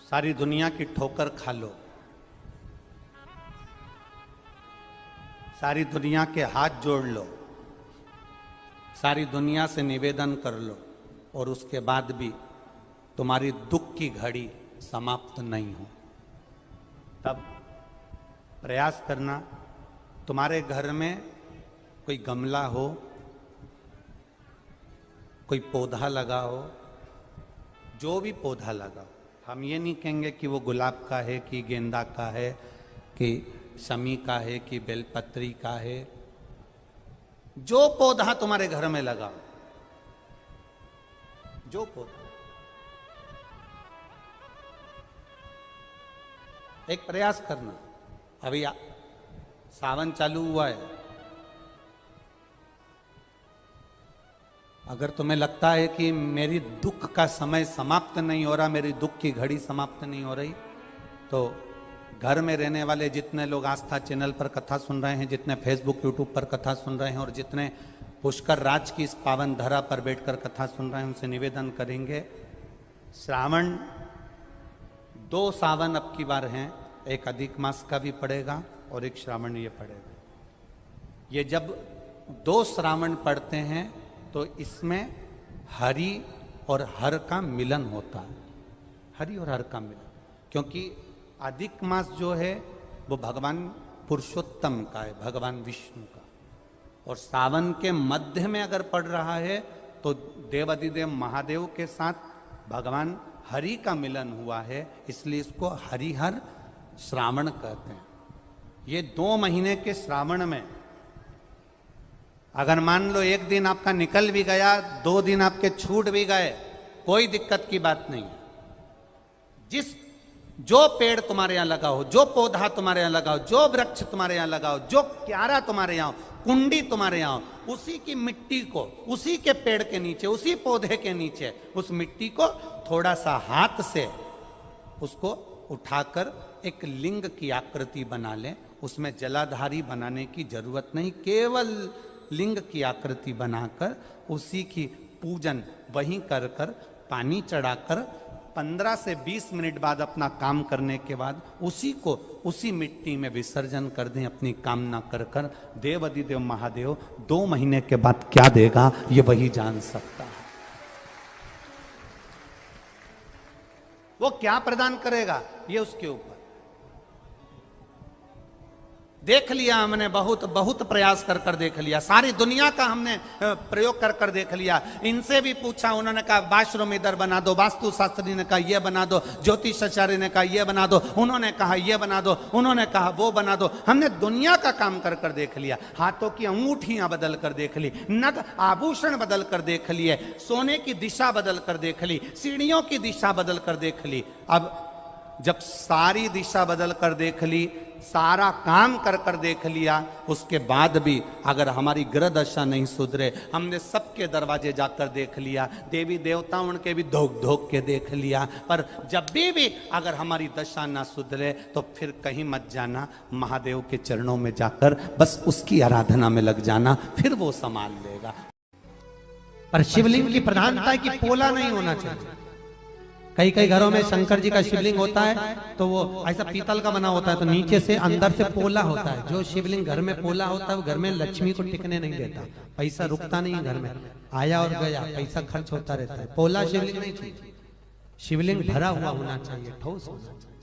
सारी दुनिया की ठोकर खा लो, सारी दुनिया के हाथ जोड़ लो, सारी दुनिया से निवेदन कर लो और उसके बाद भी तुम्हारी दुख की घड़ी समाप्त नहीं हो, तब प्रयास करना। तुम्हारे घर में कोई गमला हो, कोई पौधा लगा हो, जो भी पौधा लगा हो, हम ये नहीं कहेंगे कि वो गुलाब का है कि गेंदा का है कि शमी का है कि बेलपत्री का है। जो पौधा तुम्हारे घर में लगा हो, जो पौधा, एक प्रयास करना। अभी सावन चालू हुआ है, अगर तुम्हें लगता है कि मेरी दुख का समय समाप्त नहीं हो रहा, मेरी दुख की घड़ी समाप्त नहीं हो रही, तो घर में रहने वाले जितने लोग आस्था चैनल पर कथा सुन रहे हैं, जितने फेसबुक यूट्यूब पर कथा सुन रहे हैं और जितने पुष्कर राज की इस पावन धरा पर बैठकर कथा सुन रहे हैं, उनसे निवेदन करेंगे, श्रावण 2 सावन अब की बार हैं, एक अधिक मास का भी पड़ेगा और एक श्रावण ये पड़ेगा। ये जब 2 श्रावण पड़ते हैं तो इसमें हरि और हर का मिलन होता है, हरि और हर का मिलन, क्योंकि अधिक मास जो है वो भगवान पुरुषोत्तम का है, भगवान विष्णु का, और सावन के मध्य में अगर पड़ रहा है तो देवाधिदेव महादेव के साथ भगवान हरि का मिलन हुआ है, इसलिए इसको हरिहर श्रावण कहते हैं। ये 2 महीने के श्रावण में अगर मान लो एक दिन आपका निकल भी गया, 2 दिन आपके छूट भी गए, कोई दिक्कत की बात नहीं है। जो पेड़ तुम्हारे यहां लगा हो, जो पौधा तुम्हारे यहां लगा हो, जो वृक्ष तुम्हारे यहां लगा हो, जो क्यारा तुम्हारे यहां हो, कुंडी तुम्हारे यहां हो, उसी की मिट्टी को, उसी के पेड़ के नीचे, उसी पौधे के नीचे, उस मिट्टी को थोड़ा सा हाथ से उसको उठाकर एक लिंग की आकृति बना लें। उसमें जलाधारी बनाने की जरूरत नहीं, केवल लिंग की आकृति बनाकर उसी की पूजन वहीं कर कर पानी चढ़ाकर 15 से 20 मिनट बाद अपना काम करने के बाद उसी को उसी मिट्टी में विसर्जन कर दें, अपनी कामना कर कर। देवाधिदेव महादेव 2 महीने के बाद क्या देगा ये वही जान सकता है। वो क्या प्रदान करेगा ये उसके ऊपर। देख लिया हमने, बहुत प्रयास कर कर देख लिया, सारी दुनिया का हमने प्रयोग कर कर देख लिया। इनसे भी पूछा, उन्होंने कहा वाशरूम इधर बना दो, वास्तु शास्त्री ने कहा ये बना दो, ज्योतिष आचार्य ने कहा ये बना दो, उन्होंने कहा ये बना दो, उन्होंने कहा वो बना दो। हमने दुनिया का काम कर कर देख लिया, हाथों की अंगूठियां बदल कर देख ली, नग आभूषण बदल कर देख लिए, सोने की दिशा बदल कर देख ली, सीढ़ियों की दिशा बदल कर देख ली। अब जब सारी दिशा बदल कर देख ली, सारा काम कर कर देख लिया, उसके बाद भी अगर हमारी ग्रह दशा नहीं सुधरे, हमने सबके दरवाजे जाकर देख लिया, देवी देवता उनके भी धोख धोख के देख लिया, पर जब भी अगर हमारी दशा ना सुधरे तो फिर कहीं मत जाना, महादेव के चरणों में जाकर बस उसकी आराधना में लग जाना, फिर वो संभाल लेगा। पर शिवलिंग की प्रधानता है कि पोला नहीं होना चाहिए। कई घरों में शंकर जी का शिवलिंग होता है तो वो ऐसा पीतल का बना होता है, तो नीचे से अंदर से पोला होता है। जो शिवलिंग घर में पोला होता है वो घर में लक्ष्मी को टिकने नहीं देता, पैसा रुकता नहीं है घर में, आया और गया, पैसा खर्च होता रहता है। पोला शिवलिंग नहीं चाहिए, शिवलिंग भरा हुआ होना चाहिए, ठोस होना चाहिए।